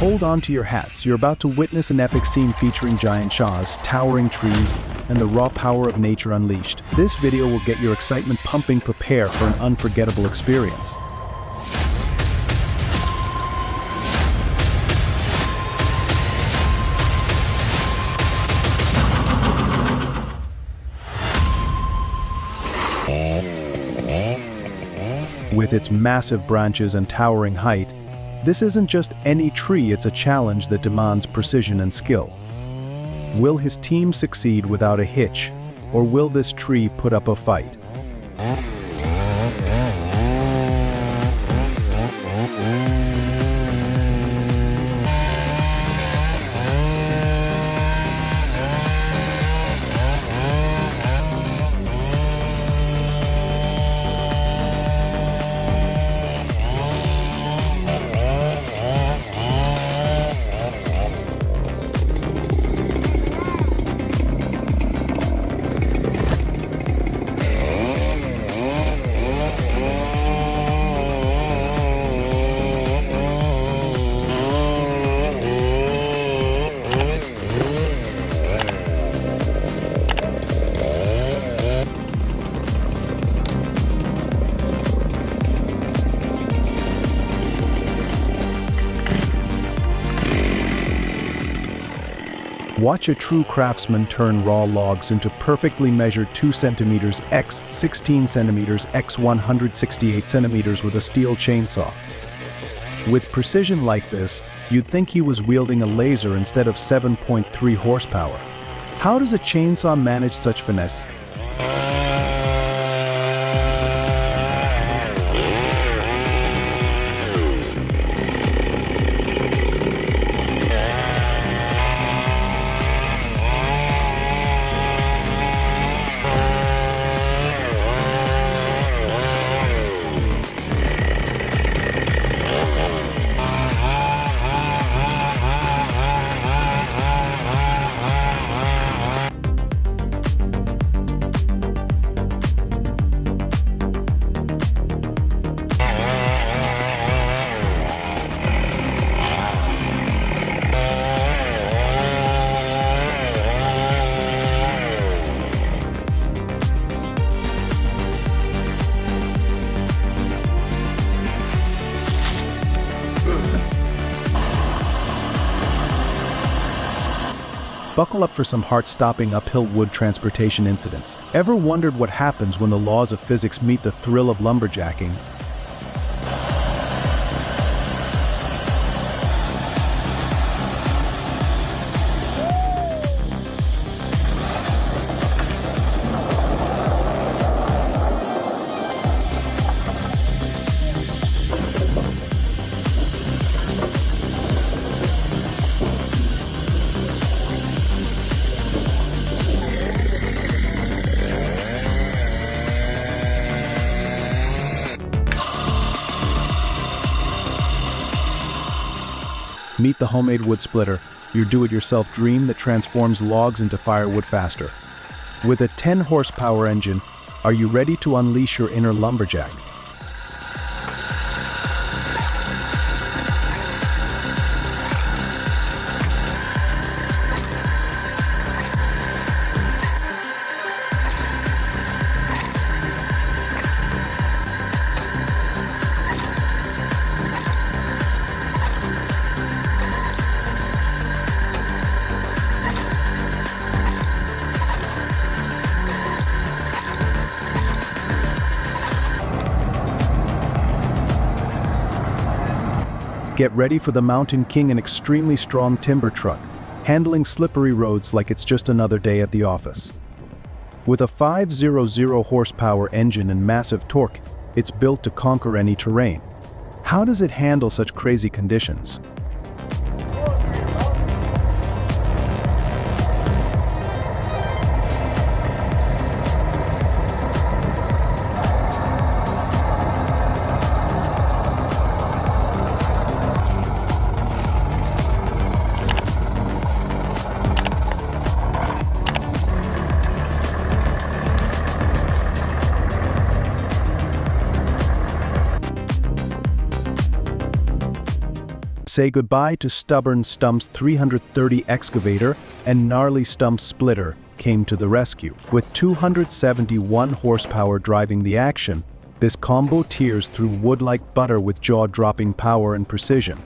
Hold on to your hats, you're about to witness an epic scene featuring giant saws, towering trees, and the raw power of nature unleashed. This video will get your excitement pumping. Prepare for an unforgettable experience. With its massive branches and towering height, this isn't just any tree, it's a challenge that demands precision and skill. Will his team succeed without a hitch, or will this tree put up a fight? Watch a true craftsman turn raw logs into perfectly measured 2 centimeters x 16 centimeters x 168 centimeters with a steel chainsaw. With precision like this, you'd think he was wielding a laser instead of 7.3 horsepower. How does a chainsaw manage such finesse? Buckle up for some heart-stopping uphill wood transportation incidents. Ever wondered what happens when the laws of physics meet the thrill of lumberjacking? Meet the homemade wood splitter, your do-it-yourself dream that transforms logs into firewood faster. With a 10 horsepower engine, are you ready to unleash your inner lumberjack? Get ready for the Mountain King, an extremely strong timber truck, handling slippery roads like it's just another day at the office. With a 500 horsepower engine and massive torque, it's built to conquer any terrain. How does it handle such crazy conditions? Say goodbye to stubborn Stump's 330 excavator, and gnarly Stump's splitter came to the rescue. With 271 horsepower driving the action, this combo tears through wood like butter with jaw-dropping power and precision.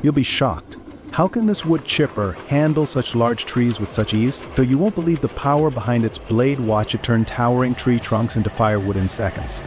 You'll be shocked. How can this wood chipper handle such large trees with such ease? Though you won't believe the power behind its blade, watch it turn towering tree trunks into firewood in seconds.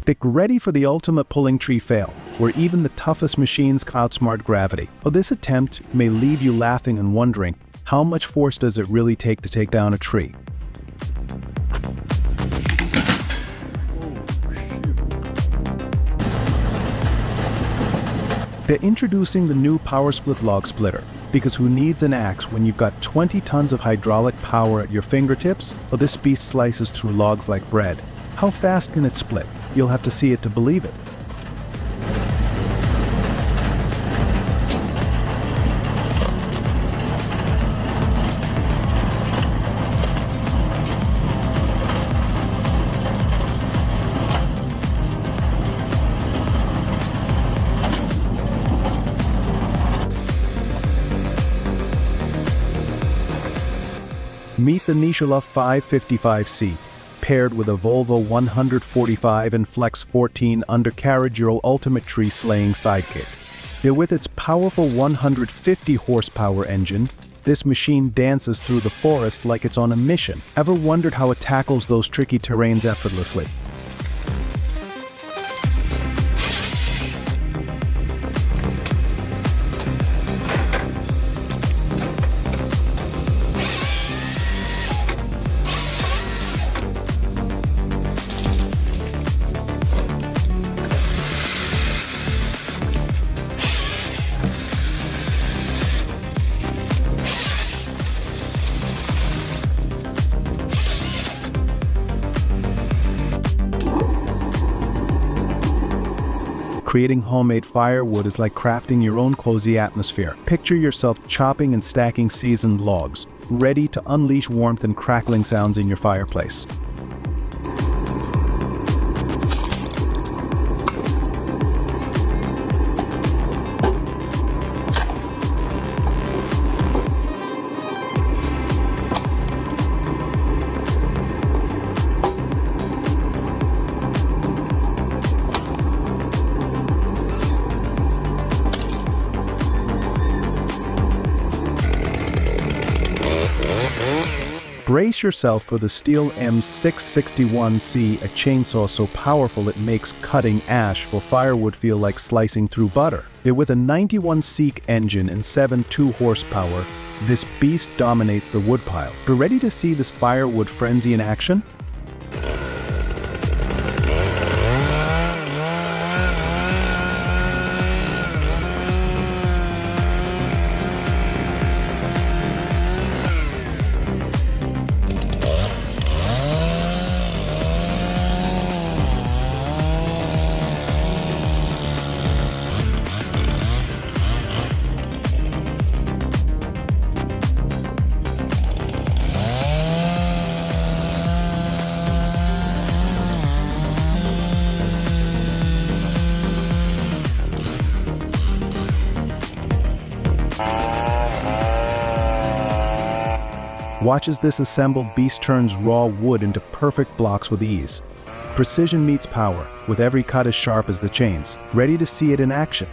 Get ready for the ultimate pulling tree fail, where even the toughest machines outsmart gravity. Oh, this attempt may leave you laughing and wondering, how much force does it really take to take down a tree? They're introducing the new power split log splitter, because who needs an axe when you've got 20 tons of hydraulic power at your fingertips? Well, this beast slices through logs like bread. How fast can it split? You'll have to see it to believe it. Meet the Nishala 555C. Paired with a Volvo 145 and Flex 14 undercarriage, your ultimate tree slaying sidekick. Yet with its powerful 150 horsepower engine, this machine dances through the forest like it's on a mission. Ever wondered how it tackles those tricky terrains effortlessly? Creating homemade firewood is like crafting your own cozy atmosphere. Picture yourself chopping and stacking seasoned logs, ready to unleash warmth and crackling sounds in your fireplace. Brace yourself for the Stihl M661C, a chainsaw so powerful it makes cutting ash for firewood feel like slicing through butter. With a 91 Seek engine and 7.2 horsepower, this beast dominates the woodpile. But ready to see this firewood frenzy in action? Watch as this assembled beast turns raw wood into perfect blocks with ease. Precision meets power, with every cut as sharp as the chains, ready to see it in action.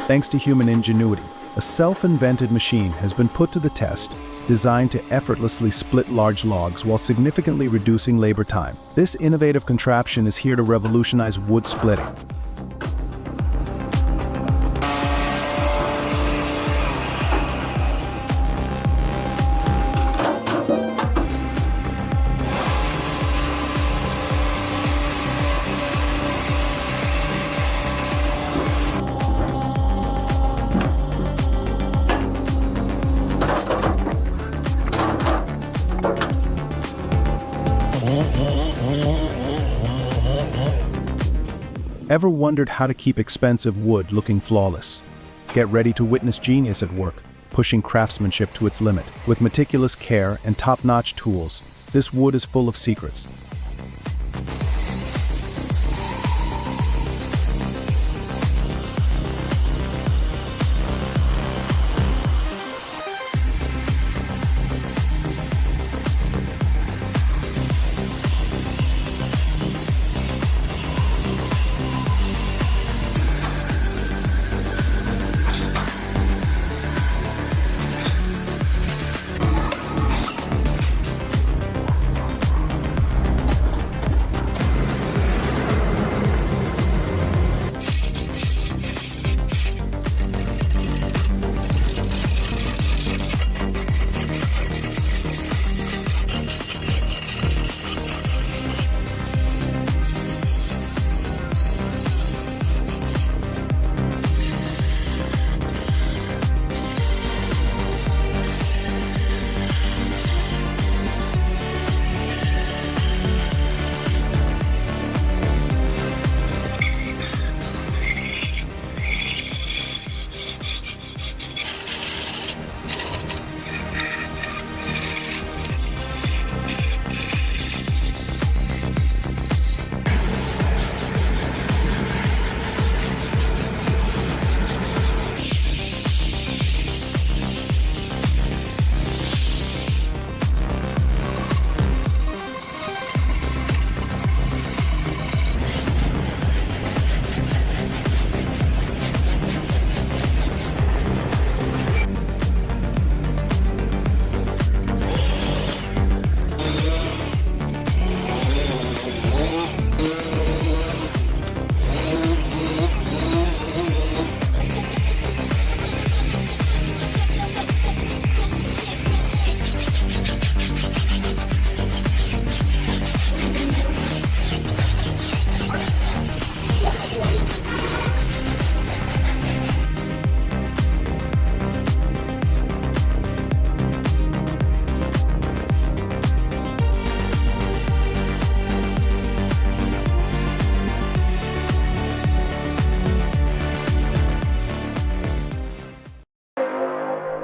Thanks to human ingenuity, a self-invented machine has been put to the test, designed to effortlessly split large logs while significantly reducing labor time. This innovative contraption is here to revolutionize wood splitting. Ever wondered how to keep expensive wood looking flawless? Get ready to witness genius at work, pushing craftsmanship to its limit. With meticulous care and top-notch tools, this wood is full of secrets.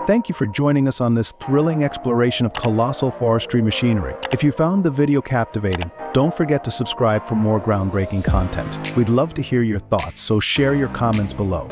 Thank you for joining us on this thrilling exploration of colossal forestry machinery. If you found the video captivating, don't forget to subscribe for more groundbreaking content. We'd love to hear your thoughts, so share your comments below.